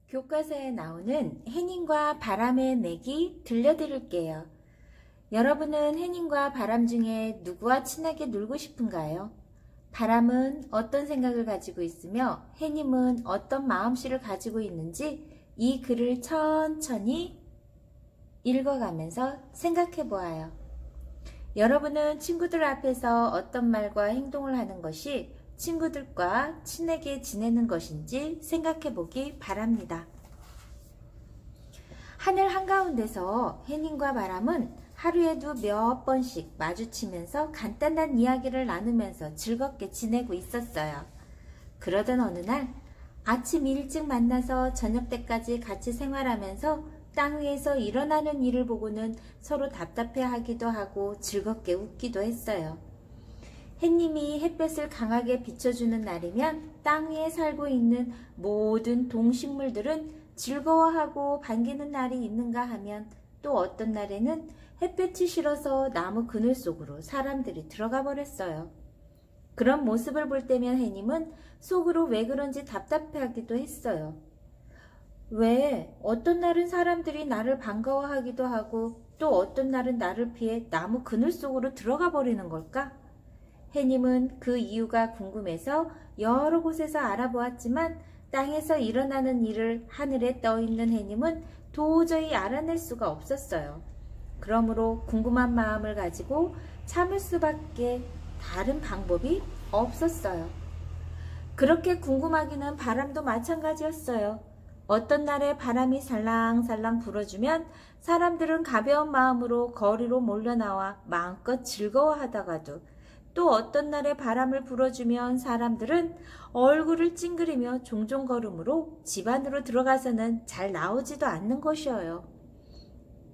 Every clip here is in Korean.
교과서에 나오는 해님과 바람의 내기 들려드릴게요. 여러분은 해님과 바람 중에 누구와 친하게 놀고 싶은가요? 바람은 어떤 생각을 가지고 있으며 해님은 어떤 마음씨를 가지고 있는지 이 글을 천천히 읽어가면서 생각해 보아요. 여러분은 친구들 앞에서 어떤 말과 행동을 하는 것이 친구들과 친하게 지내는 것인지 생각해 보기 바랍니다. 하늘 한가운데서 해님과 바람은 하루에도 몇 번씩 마주치면서 간단한 이야기를 나누면서 즐겁게 지내고 있었어요. 그러던 어느 날 아침 일찍 만나서 저녁 때까지 같이 생활하면서 땅 위에서 일어나는 일을 보고는 서로 답답해하기도 하고 즐겁게 웃기도 했어요. 해님이 햇볕을 강하게 비춰주는 날이면 땅 위에 살고 있는 모든 동식물들은 즐거워하고 반기는 날이 있는가 하면 또 어떤 날에는 햇볕이 싫어서 나무 그늘 속으로 사람들이 들어가 버렸어요. 그런 모습을 볼 때면 해님은 속으로 왜 그런지 답답해하기도 했어요. 왜 어떤 날은 사람들이 나를 반가워하기도 하고 또 어떤 날은 나를 피해 나무 그늘 속으로 들어가 버리는 걸까? 해님은 그 이유가 궁금해서 여러 곳에서 알아보았지만 땅에서 일어나는 일을 하늘에 떠있는 해님은 도저히 알아낼 수가 없었어요. 그러므로 궁금한 마음을 가지고 참을 수밖에 다른 방법이 없었어요. 그렇게 궁금하기는 바람도 마찬가지였어요. 어떤 날에 바람이 살랑살랑 불어주면 사람들은 가벼운 마음으로 거리로 몰려나와 마음껏 즐거워하다가도 또 어떤 날에 바람을 불어주면 사람들은 얼굴을 찡그리며 종종 걸음으로 집 안으로 들어가서는 잘 나오지도 않는 것이어요.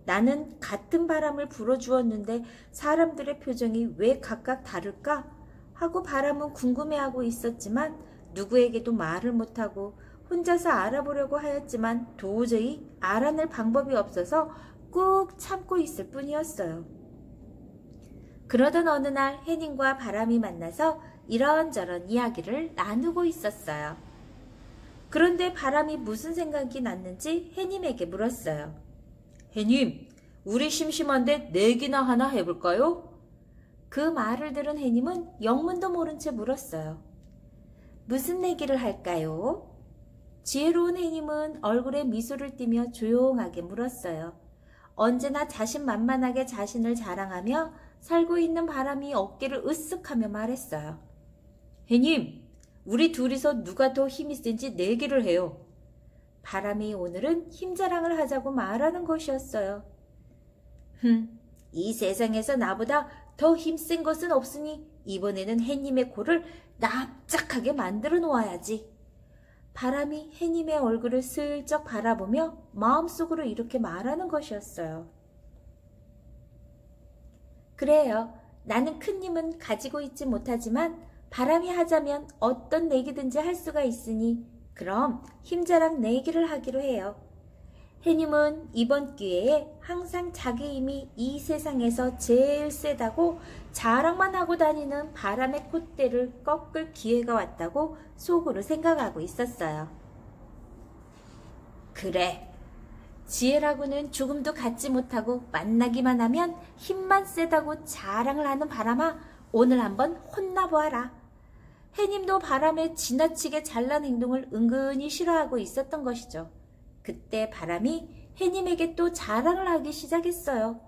나는 같은 바람을 불어주었는데 사람들의 표정이 왜 각각 다를까? 하고 바람은 궁금해하고 있었지만 누구에게도 말을 못하고 혼자서 알아보려고 하였지만 도저히 알아낼 방법이 없어서 꾹 참고 있을 뿐이었어요. 그러던 어느 날 해님과 바람이 만나서 이런저런 이야기를 나누고 있었어요. 그런데 바람이 무슨 생각이 났는지 해님에게 물었어요. 해님, 우리 심심한데 내기나 하나 해볼까요? 그 말을 들은 해님은 영문도 모른 채 물었어요. 무슨 내기를 할까요? 지혜로운 해님은 얼굴에 미소를 띠며 조용하게 물었어요. 언제나 자신만만하게 자신을 자랑하며 살고 있는 바람이 어깨를 으쓱하며 말했어요. 해님, 우리 둘이서 누가 더 힘이 센지 내기를 해요. 바람이 오늘은 힘자랑을 하자고 말하는 것이었어요. 이 세상에서 나보다 더 힘센 것은 없으니 이번에는 해님의 코를 납작하게 만들어 놓아야지. 바람이 해님의 얼굴을 슬쩍 바라보며 마음속으로 이렇게 말하는 것이었어요. 그래요. 나는 큰 힘은 가지고 있지 못하지만 바람이 하자면 어떤 내기든지 할 수가 있으니 그럼 힘자랑 내기를 하기로 해요. 해님은 이번 기회에 항상 자기 힘이 이 세상에서 제일 세다고 자랑만 하고 다니는 바람의 콧대를 꺾을 기회가 왔다고 속으로 생각하고 있었어요. 그래, 지혜라고는 조금도 갖지 못하고 만나기만 하면 힘만 세다고 자랑을 하는 바람아, 오늘 한번 혼나보아라. 해님도 바람의 지나치게 잘난 행동을 은근히 싫어하고 있었던 것이죠. 그때 바람이 해님에게 또 자랑을 하기 시작했어요.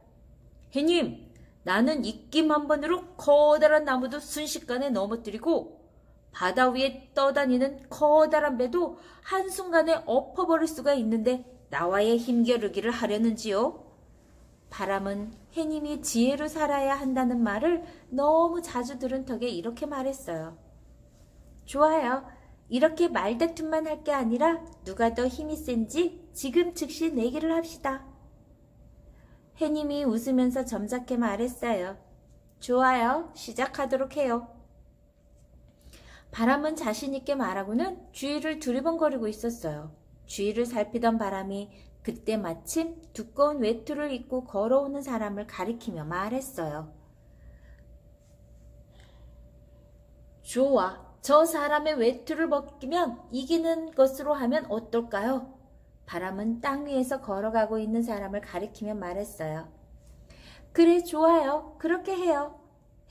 해님, 나는 입김 한 번으로 커다란 나무도 순식간에 넘어뜨리고 바다 위에 떠다니는 커다란 배도 한순간에 엎어버릴 수가 있는데 나와의 힘겨루기를 하려는지요? 바람은 해님이 지혜로 살아야 한다는 말을 너무 자주 들은 덕에 이렇게 말했어요. 좋아요. 이렇게 말다툼만 할 게 아니라 누가 더 힘이 센지 지금 즉시 내기를 합시다. 해님이 웃으면서 점잖게 말했어요. 좋아요. 시작하도록 해요. 바람은 자신있게 말하고는 주위를 두리번거리고 있었어요. 주위를 살피던 바람이 그때 마침 두꺼운 외투를 입고 걸어오는 사람을 가리키며 말했어요. 좋아. 저 사람의 외투를 벗기면 이기는 것으로 하면 어떨까요? 바람은 땅 위에서 걸어가고 있는 사람을 가리키며 말했어요. 그래, 좋아요. 그렇게 해요.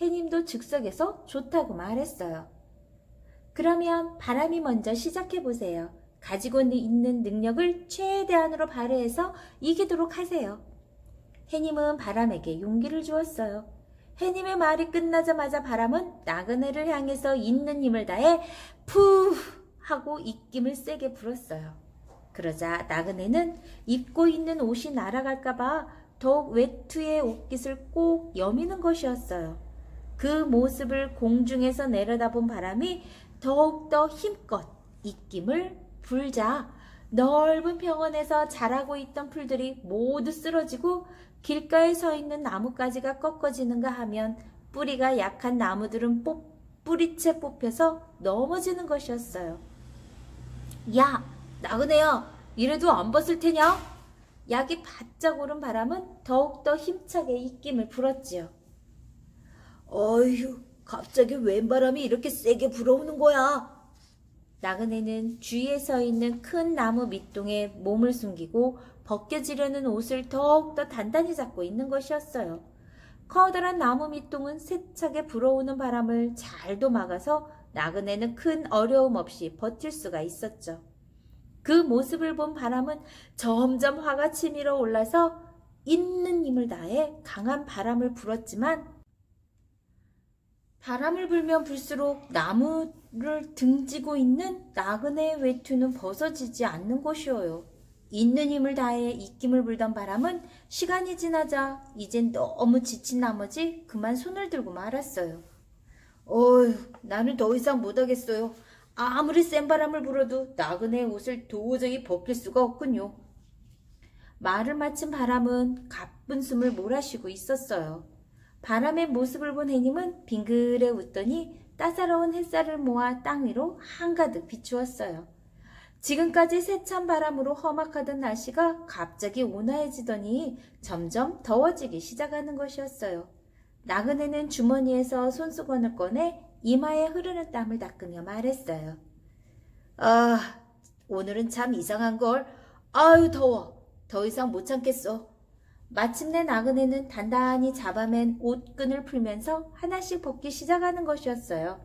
해님도 즉석에서 좋다고 말했어요. 그러면 바람이 먼저 시작해보세요. 가지고 있는 능력을 최대한으로 발휘해서 이기도록 하세요. 해님은 바람에게 용기를 주었어요. 해님의 말이 끝나자마자 바람은 나그네를 향해서 있는 힘을 다해 푸 하고 입김을 세게 불었어요. 그러자 나그네는 입고 있는 옷이 날아갈까봐 더욱 외투의 옷깃을 꼭 여미는 것이었어요. 그 모습을 공중에서 내려다본 바람이 더욱더 힘껏 입김을 불자 넓은 평원에서 자라고 있던 풀들이 모두 쓰러지고 길가에 서 있는 나뭇가지가 꺾어지는가 하면 뿌리가 약한 나무들은 뿌리채 뽑혀서 넘어지는 것이었어요. 야, 나그네야, 이래도 안 벗을 테냐? 약이 바짝 오른 바람은 더욱더 힘차게 입김을 불었지요. 어휴, 갑자기 웬 바람이 이렇게 세게 불어오는 거야? 나그네는 주위에 서 있는 큰 나무 밑동에 몸을 숨기고 벗겨지려는 옷을 더욱더 단단히 잡고 있는 것이었어요. 커다란 나무 밑동은 세차게 불어오는 바람을 잘도 막아서 나그네는 큰 어려움 없이 버틸 수가 있었죠. 그 모습을 본 바람은 점점 화가 치밀어 올라서 있는 힘을 다해 강한 바람을 불었지만 바람을 불면 불수록 나무를 등지고 있는 나그네의 외투는 벗어지지 않는 것이어요. 있는 힘을 다해 입김을 불던 바람은 시간이 지나자 이젠 너무 지친 나머지 그만 손을 들고 말았어요. 어휴, 나는 더 이상 못하겠어요. 아무리 센 바람을 불어도 나그네의 옷을 도저히 벗길 수가 없군요. 말을 마친 바람은 가쁜 숨을 몰아쉬고 있었어요. 바람의 모습을 본 해님은 빙그레 웃더니 따사로운 햇살을 모아 땅 위로 한가득 비추었어요. 지금까지 세찬 바람으로 험악하던 날씨가 갑자기 온화해지더니 점점 더워지기 시작하는 것이었어요. 나그네는 주머니에서 손수건을 꺼내 이마에 흐르는 땀을 닦으며 말했어요. 아, 오늘은 참 이상한걸. 아유, 더워. 더 이상 못 참겠어. 마침내 나그네는 단단히 잡아맨 옷끈을 풀면서 하나씩 벗기 시작하는 것이었어요.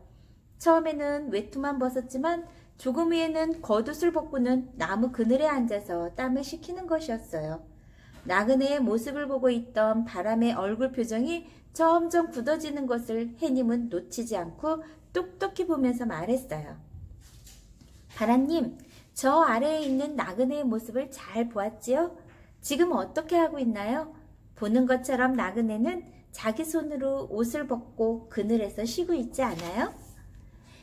처음에는 외투만 벗었지만 조금 후에는 겉옷을 벗고는 나무 그늘에 앉아서 땀을 식히는 것이었어요. 나그네의 모습을 보고 있던 바람의 얼굴 표정이 점점 굳어지는 것을 해님은 놓치지 않고 똑똑히 보면서 말했어요. 바람님, 저 아래에 있는 나그네의 모습을 잘 보았지요? 지금 어떻게 하고 있나요? 보는 것처럼 나그네는 자기 손으로 옷을 벗고 그늘에서 쉬고 있지 않아요?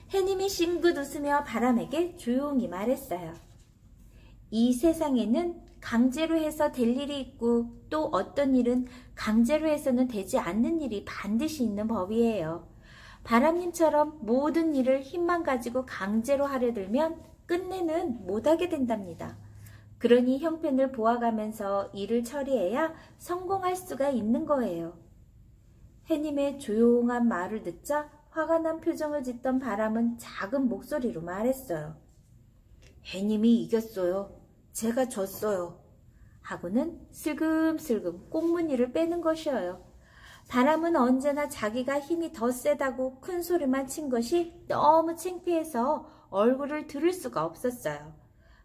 해님이 싱긋 웃으며 바람에게 조용히 말했어요. 이 세상에는 강제로 해서 될 일이 있고 또 어떤 일은 강제로 해서는 되지 않는 일이 반드시 있는 법이에요. 바람님처럼 모든 일을 힘만 가지고 강제로 하려 들면 끝내는 못하게 된답니다. 그러니 형편을 보아가면서 일을 처리해야 성공할 수가 있는 거예요. 해님의 조용한 말을 듣자 화가 난 표정을 짓던 바람은 작은 목소리로 말했어요. 해님이 이겼어요. 제가 졌어요. 하고는 슬금슬금 꽁무니를 빼는 것이어요. 바람은 언제나 자기가 힘이 더 세다고 큰 소리만 친 것이 너무 창피해서 얼굴을 들을 수가 없었어요.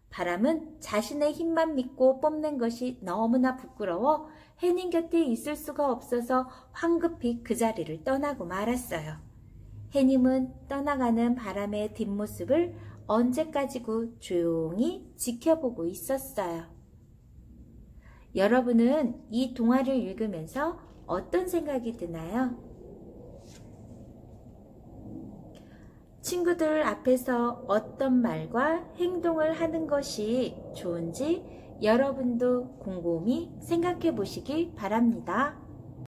바람은 자신의 힘만 믿고 뽐낸 것이 너무나 부끄러워 해님 곁에 있을 수가 없어서 황급히 그 자리를 떠나고 말았어요. 해님은 떠나가는 바람의 뒷모습을 언제까지고 조용히 지켜보고 있었어요. 여러분은 이 동화를 읽으면서 어떤 생각이 드나요? 친구들 앞에서 어떤 말과 행동을 하는 것이 좋은지 여러분도 곰곰이 생각해 보시기 바랍니다.